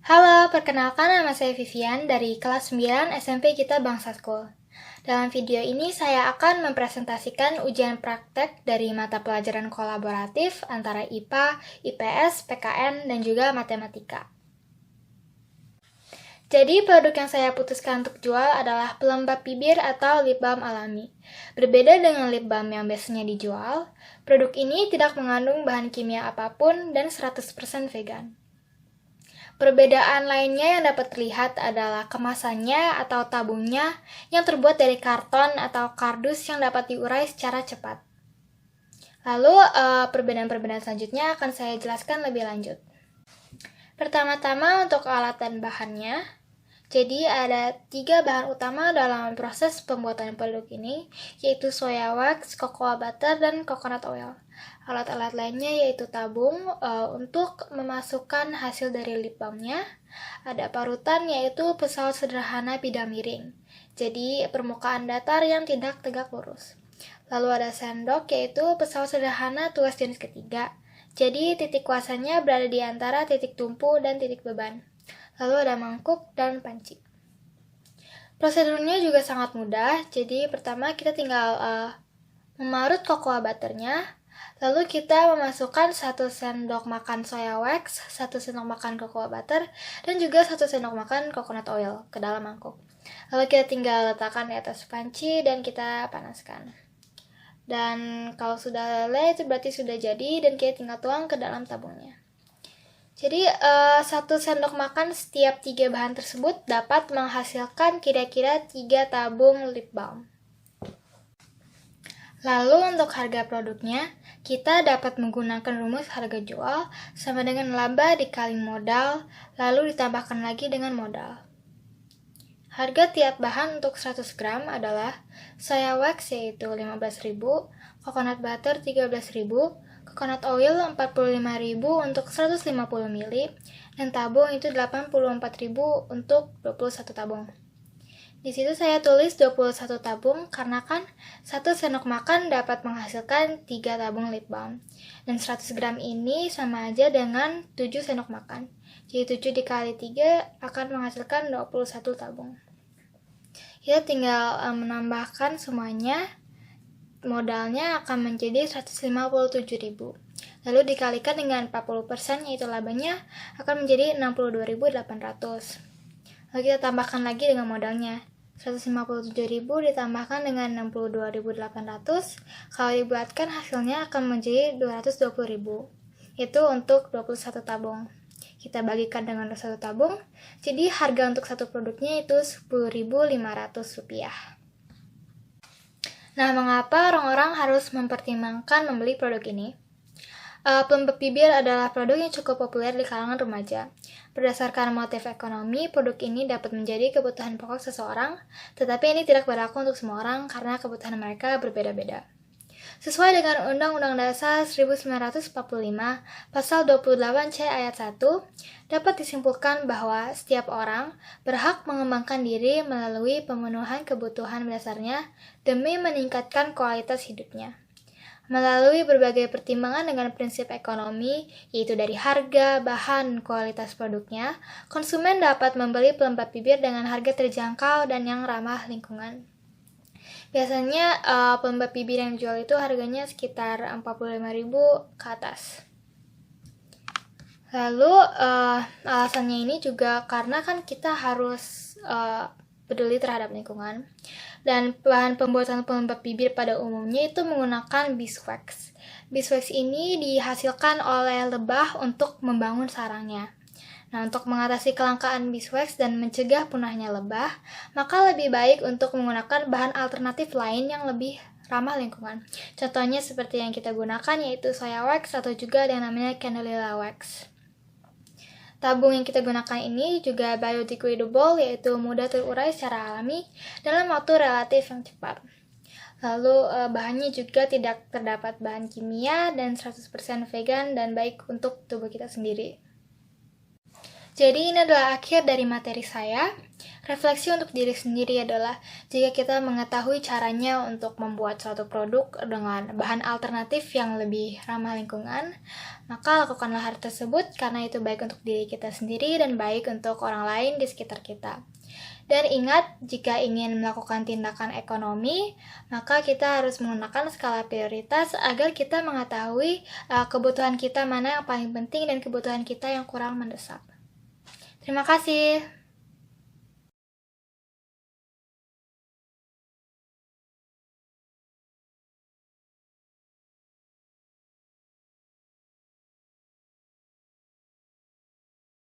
Halo, perkenalkan nama saya Vivian dari kelas 9 SMP Kita Bangsa School. Dalam video ini saya akan mempresentasikan ujian praktek dari mata pelajaran kolaboratif antara IPA, IPS, PKN, dan juga matematika. Jadi produk yang saya putuskan untuk jual adalah pelembab bibir atau lip balm alami. Berbeda dengan lip balm yang biasanya dijual, produk ini tidak mengandung bahan kimia apapun dan 100% vegan. Perbedaan lainnya yang dapat terlihat adalah kemasannya atau tabungnya yang terbuat dari karton atau kardus yang dapat diurai secara cepat. Lalu, perbedaan-perbedaan selanjutnya akan saya jelaskan lebih lanjut. Pertama-tama untuk alat dan bahannya. Jadi ada 3 bahan utama dalam proses pembuatan produk ini, yaitu soya wax, cocoa butter, dan coconut oil. Alat-alat lainnya yaitu tabung untuk memasukkan hasil dari lip balmnya. Ada parutan yaitu pesawat sederhana bidang miring, jadi permukaan datar yang tidak tegak lurus. Lalu ada sendok yaitu pesawat sederhana tuas jenis ketiga, jadi titik kuasanya berada di antara titik tumpu dan titik beban. Lalu ada mangkuk dan panci. Prosedurnya juga sangat mudah, jadi pertama kita tinggal memarut cocoa butternya, lalu kita memasukkan 1 sendok makan soya wax, 1 sendok makan cocoa butter, dan juga 1 sendok makan coconut oil ke dalam mangkuk. Lalu kita tinggal letakkan di atas panci dan kita panaskan. Dan kalau sudah leleh itu berarti sudah jadi dan kita tinggal tuang ke dalam tabungnya. Jadi 1 sendok makan setiap 3 bahan tersebut dapat menghasilkan kira-kira 3 tabung lip balm. Lalu untuk harga produknya, kita dapat menggunakan rumus harga jual sama dengan laba dikali modal, lalu ditambahkan lagi dengan modal. Harga tiap bahan untuk 100 gram adalah soya wax yaitu 15.000, coconut butter 13.000, coconut oil 45.000 untuk 150 ml, dan tabung itu 84.000 untuk 21 tabung. Di situ saya tulis 21 tabung karena kan 1 sendok makan dapat menghasilkan 3 tabung lip balm. Dan 100 gram ini sama aja dengan 7 sendok makan. Jadi 7 dikali 3 akan menghasilkan 21 tabung. Kita tinggal menambahkan semuanya. Modalnya akan menjadi 157.000. Lalu dikalikan dengan 40% yaitu labanya akan menjadi 62.800. Lalu kita tambahkan lagi dengan modalnya. 157.000 ditambahkan dengan 62.800, kalau dibuatkan hasilnya akan menjadi 220.000. Itu untuk 21 tabung. Kita bagikan dengan 21 tabung, jadi harga untuk satu produknya itu Rp10.500. Nah, mengapa orang-orang harus mempertimbangkan membeli produk ini? Pelembab bibir adalah produk yang cukup populer di kalangan remaja. Berdasarkan motif ekonomi, produk ini dapat menjadi kebutuhan pokok seseorang, tetapi ini tidak berlaku untuk semua orang karena kebutuhan mereka berbeda-beda. Sesuai dengan Undang-Undang Dasar 1945, Pasal 28C ayat 1, dapat disimpulkan bahwa setiap orang berhak mengembangkan diri melalui pemenuhan kebutuhan dasarnya demi meningkatkan kualitas hidupnya. Melalui berbagai pertimbangan dengan prinsip ekonomi, yaitu dari harga, bahan, kualitas produknya, konsumen dapat membeli pelembab bibir dengan harga terjangkau dan yang ramah lingkungan. Biasanya pelembab bibir yang dijual itu harganya sekitar 45.000 ke atas. Lalu alasannya ini juga karena kan kita harus peduli terhadap lingkungan. Dan bahan pembuatan pelembab bibir pada umumnya itu menggunakan beeswax. Beeswax ini dihasilkan oleh lebah untuk membangun sarangnya. Nah, untuk mengatasi kelangkaan beeswax dan mencegah punahnya lebah, maka lebih baik untuk menggunakan bahan alternatif lain yang lebih ramah lingkungan. Contohnya seperti yang kita gunakan yaitu soya wax atau juga yang namanya candela wax. Tabung yang kita gunakan ini juga biodegradable, yaitu mudah terurai secara alami dalam waktu relatif yang cepat. Lalu bahannya juga tidak terdapat bahan kimia dan 100% vegan dan baik untuk tubuh kita sendiri. Jadi ini adalah akhir dari materi saya. Refleksi untuk diri sendiri adalah jika kita mengetahui caranya untuk membuat suatu produk dengan bahan alternatif yang lebih ramah lingkungan, maka lakukanlah hal tersebut karena itu baik untuk diri kita sendiri dan baik untuk orang lain di sekitar kita. Dan ingat, jika ingin melakukan tindakan ekonomi, maka kita harus menggunakan skala prioritas agar kita mengetahui kebutuhan kita mana yang paling penting dan kebutuhan kita yang kurang mendesak. Terima kasih.